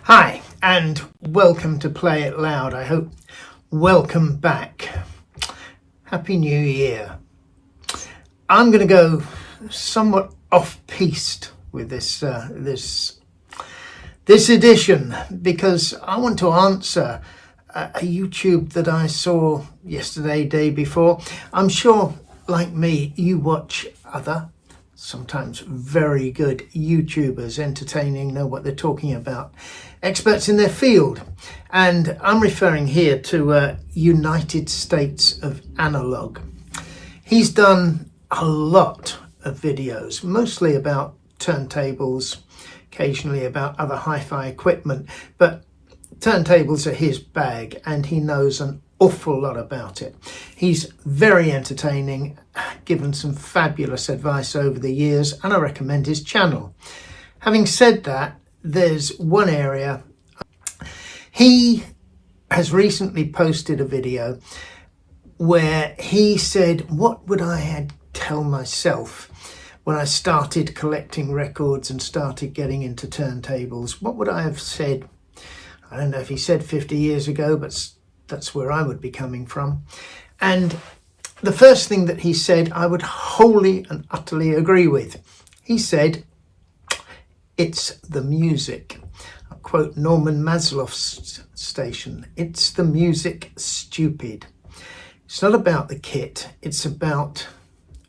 Hi, and welcome to Play It Loud. I hope welcome back. Happy New Year. I'm going to go somewhat off-piste with this edition because I want to answer a YouTube that I saw yesterday, day before. I'm sure, like me, you watch other sometimes very good YouTubers, entertaining, know what they're talking about, experts in their field. And I'm referring here to United States of Analog. He's done a lot of videos, mostly about turntables, occasionally about other hi-fi equipment, but turntables are his bag and he knows an awful lot about it. He's very entertaining, given some fabulous advice over the years, and I recommend his channel. Having said that, there's one area. He has recently posted a video where he said, what would I tell myself when I started collecting records and started getting into turntables? What would I have said? I don't know if he said 50 years ago, but that's where I would be coming from. And the first thing that he said, I would wholly and utterly agree with. He said, it's the music. I'll quote Norman Maslow's station. It's the music, stupid. It's not about the kit. It's about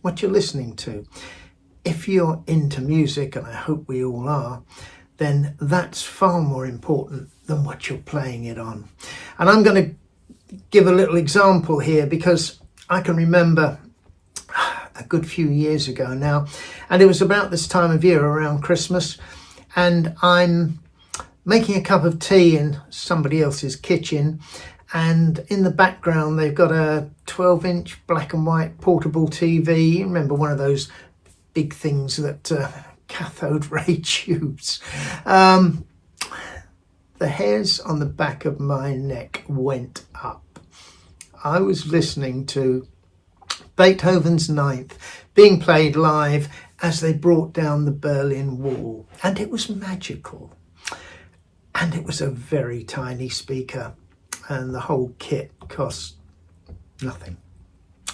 what you're listening to. If you're into music, and I hope we all are, then that's far more important than what you're playing it on. And I'm going to give a little example here because I can remember a good few years ago now, and it was about this time of year around Christmas, and I'm making a cup of tea in somebody else's kitchen, and in the background they've got a 12-inch black and white portable TV. Remember, one of those big things that cathode ray tubes. The hairs on the back of my neck went up. I was listening to Beethoven's Ninth being played live as they brought down the Berlin Wall, and it was magical. And it was a very tiny speaker, and the whole kit cost nothing.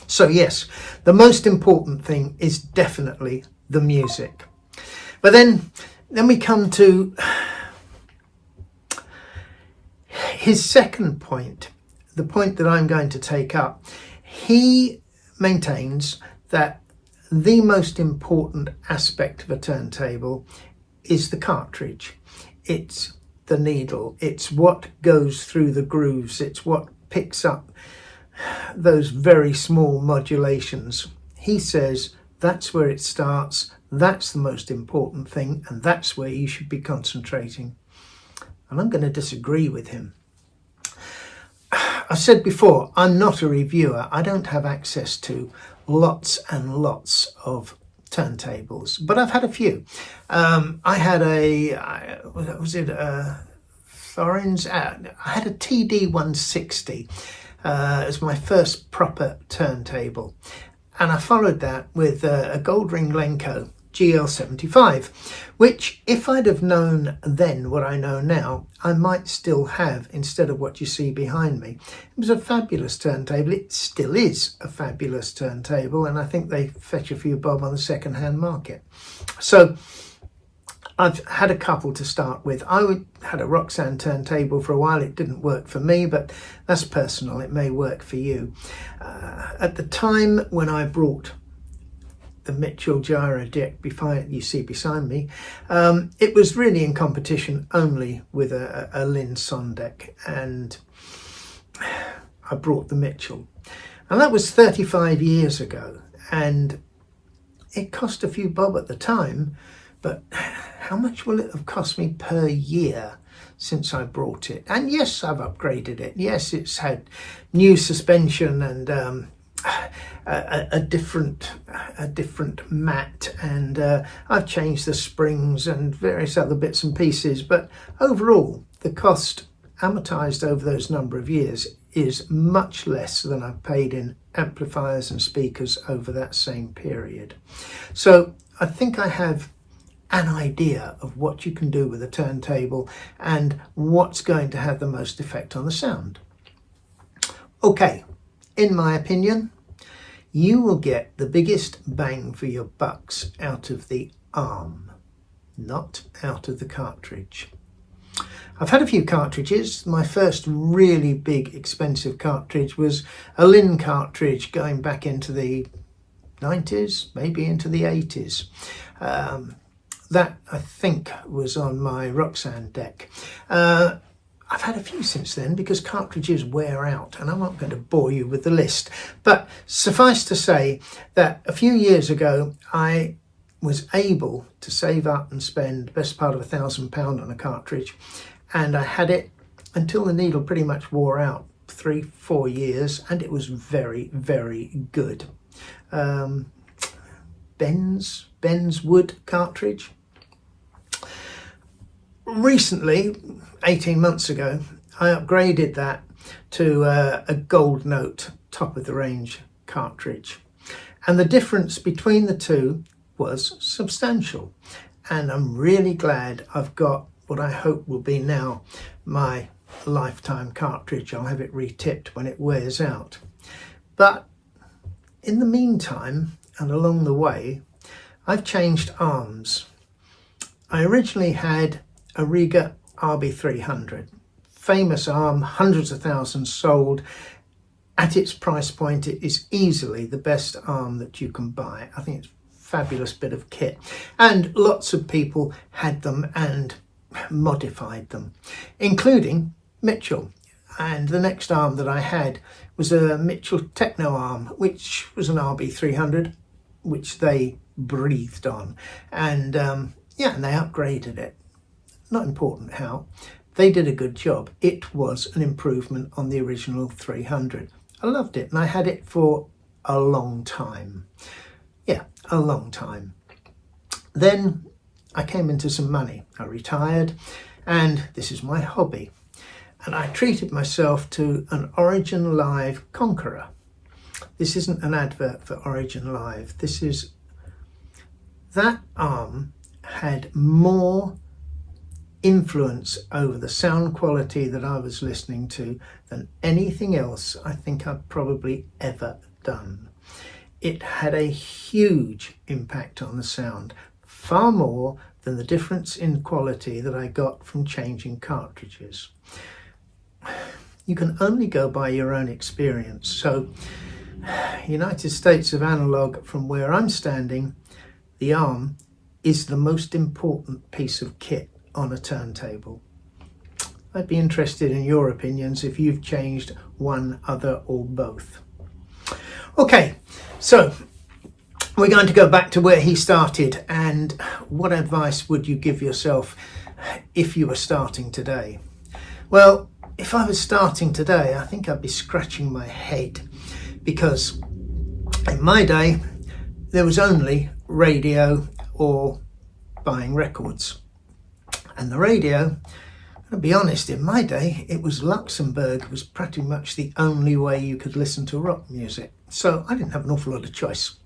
So yes, the most important thing is definitely the music. But then we come to his second point, the point that I'm going to take up. He maintains that the most important aspect of a turntable is the cartridge. It's the needle. It's what goes through the grooves. It's what picks up those very small modulations. He says that's where it starts. That's the most important thing, and that's where you should be concentrating. And I'm going to disagree with him. I said before, I'm not a reviewer. I don't have access to lots and lots of turntables, but I've had a few. I had Thorins? I had a TD160 as my first proper turntable. And I followed that with a Goldring Lenco GL75, which if I'd have known then what I know now, I might still have instead of what you see behind me. It was a fabulous turntable. It still is a fabulous turntable, and I think they fetch a few bob on the second-hand market. So I've had a couple to start with. I had a Roxanne turntable for a while. It didn't work for me, but that's personal. It may work for you. At the time when I brought the Mitchell gyro deck you see beside me, it was really in competition only with a Lynn Sondek, and I brought the Mitchell, and that was 35 years ago, and it cost a few bob at the time, but how much will it have cost me per year since I brought it? And yes, I've upgraded it. Yes, it's had new suspension and a different mat, and I've changed the springs and various other bits and pieces, but overall the cost amortized over those number of years is much less than I've paid in amplifiers and speakers over that same period. So I think I have an idea of what you can do with a turntable and what's going to have the most effect on the sound. Okay, in my opinion, you will get the biggest bang for your bucks out of the arm, not out of the cartridge. I've had a few cartridges. My first really big expensive cartridge was a Lin cartridge going back into the 90s, maybe into the 80s. That I think was on my Roxanne deck. I've had a few since then because cartridges wear out, and I'm not going to bore you with the list. But suffice to say that a few years ago, I was able to save up and spend the best part of £1,000 on a cartridge. And I had it until the needle pretty much wore out, 3-4 years, and it was very, very good. Ben's wood cartridge. Recently, 18 months ago, I upgraded that to a Gold Note top of the range cartridge. And the difference between the two was substantial. And I'm really glad I've got what I hope will be now my lifetime cartridge. I'll have it retipped when it wears out. But in the meantime, and along the way, I've changed arms. I originally had a Riga RB300, famous arm, hundreds of thousands sold. At its price point, it is easily the best arm that you can buy. I think it's a fabulous bit of kit. And lots of people had them and modified them, including Mitchell. And the next arm that I had was a Mitchell Techno arm, which was an RB300, which they breathed on. And and they upgraded it. Not important how. They did a good job. It was an improvement on the original 300. I loved it, and I had it for a long time. Yeah, a long time. Then I came into some money. I retired, and this is my hobby. And I treated myself to an Origin Live Conqueror. This isn't an advert for Origin Live. This is... That arm had more influence over the sound quality that I was listening to than anything else I think I've probably ever done. It had a huge impact on the sound, far more than the difference in quality that I got from changing cartridges. You can only go by your own experience. So, United States of Analog, from where I'm standing, the arm is the most important piece of kit on a turntable. I'd be interested in your opinions if you've changed one, other, or both. Okay, so we're going to go back to where he started, and what advice would you give yourself if you were starting today? Well, if I was starting today, I think I'd be scratching my head, because in my day there was only radio or buying records. And the radio, to be honest, in my day, it was Luxembourg was pretty much the only way you could listen to rock music. So I didn't have an awful lot of choice.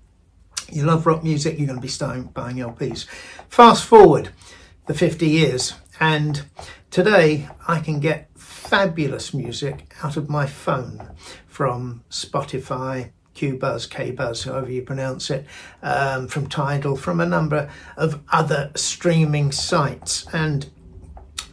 You love rock music, you're going to be buying LPs. Fast forward the 50 years, and today I can get fabulous music out of my phone from Spotify, Qbuzz, Kbuzz, however you pronounce it, from Tidal, from a number of other streaming sites. And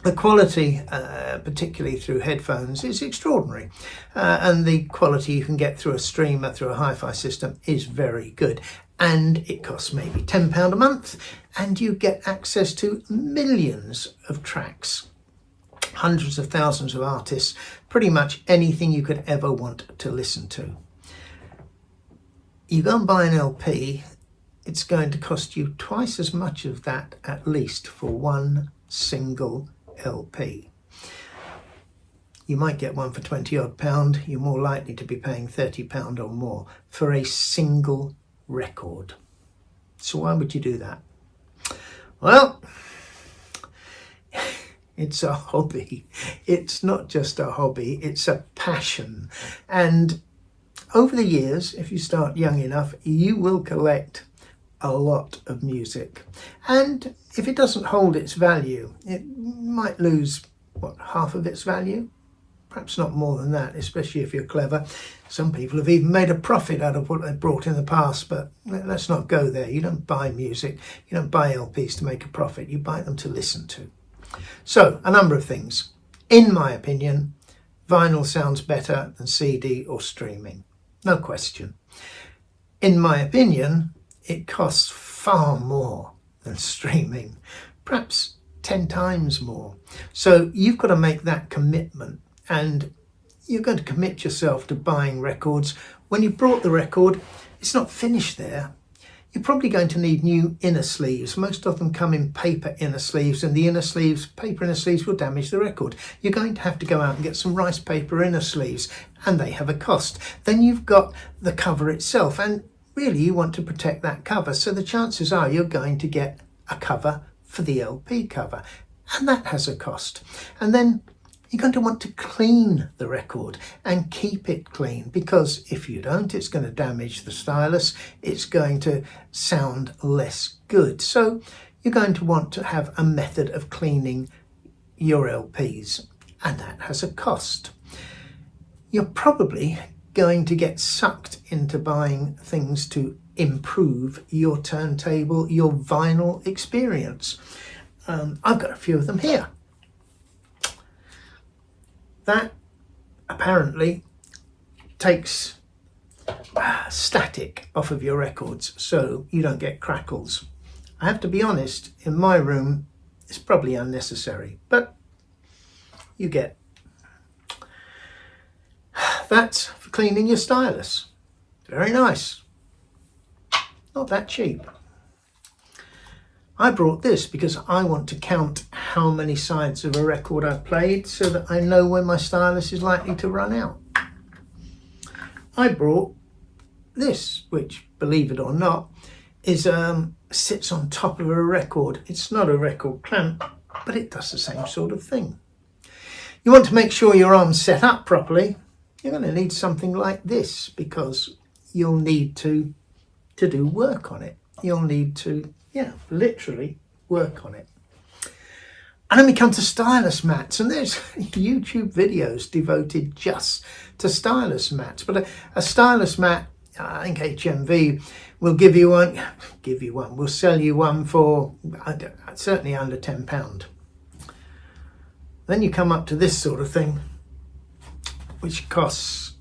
the quality, particularly through headphones, is extraordinary. And the quality you can get through a streamer, through a hi-fi system, is very good. And it costs maybe £10 a month, and you get access to millions of tracks, hundreds of thousands of artists, pretty much anything you could ever want to listen to. You go and buy an LP, it's going to cost you twice as much of that at least for one single LP. You might get one for £20 odd. You're more likely to be paying £30 or more for a single record. So why would you do that? Well, it's a hobby. It's not just a hobby, it's a passion. And over the years, if you start young enough, you will collect a lot of music. And if it doesn't hold its value, it might lose, what, half of its value? Perhaps not more than that, especially if you're clever. Some people have even made a profit out of what they brought in the past, but let's not go there. You don't buy music, you don't buy LPs to make a profit, you buy them to listen to. So, a number of things. In my opinion, vinyl sounds better than CD or streaming. No question. In my opinion, it costs far more than streaming, perhaps 10 times more. So you've got to make that commitment, and you're going to commit yourself to buying records. When you brought the record, it's not finished there. You're probably going to need new inner sleeves. Most of them come in paper inner sleeves, and the inner sleeves, paper inner sleeves, will damage the record. You're going to have to go out and get some rice paper inner sleeves, and they have a cost. Then you've got the cover itself, and really you want to protect that cover. So the chances are you're going to get a cover for the LP cover, and that has a cost. And then you're going to want to clean the record and keep it clean, because if you don't, it's going to damage the stylus. It's going to sound less good. So you're going to want to have a method of cleaning your LPs, and that has a cost. You're probably going to get sucked into buying things to improve your turntable, your vinyl experience. I've got a few of them here. That apparently takes static off of your records so you don't get crackles. I have to be honest, in my room it's probably unnecessary, but you get. That's for cleaning your stylus. Very nice. Not that cheap. I brought this because I want to count how many sides of a record I've played so that I know when my stylus is likely to run out. I brought this, which, believe it or not, is sits on top of a record. It's not a record clamp, but it does the same sort of thing. You want to make sure your arm's set up properly. You're going to need something like this, because you'll need to do work on it. You'll need to, literally work on it. And then we come to stylus mats, and there's YouTube videos devoted just to stylus mats. But a stylus mat, I think HMV will give you one, will sell you one for certainly under £10. Then you come up to this sort of thing, which costs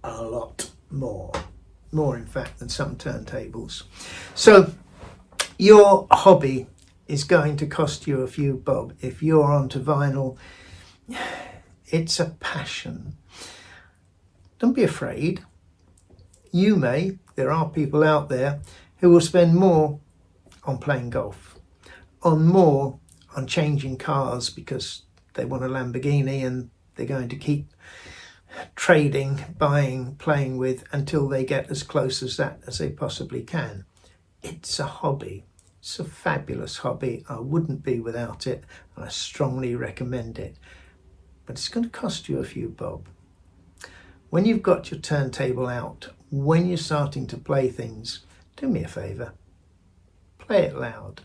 a lot more in fact than some turntables. So your hobby is going to cost you a few bob. If you're onto vinyl, it's a passion. Don't be afraid. There are people out there who will spend more on playing golf, on changing cars because they want a Lamborghini, and they're going to keep trading, buying, playing with until they get as close as that as they possibly can. It's a hobby. It's a fabulous hobby. I wouldn't be without it, and I strongly recommend it. But it's going to cost you a few bob. When you've got your turntable out, when you're starting to play things, do me a favour. Play it loud.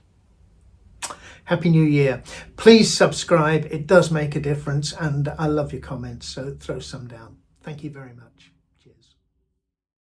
Happy New Year. Please subscribe. It does make a difference, and I love your comments, so throw some down. Thank you very much.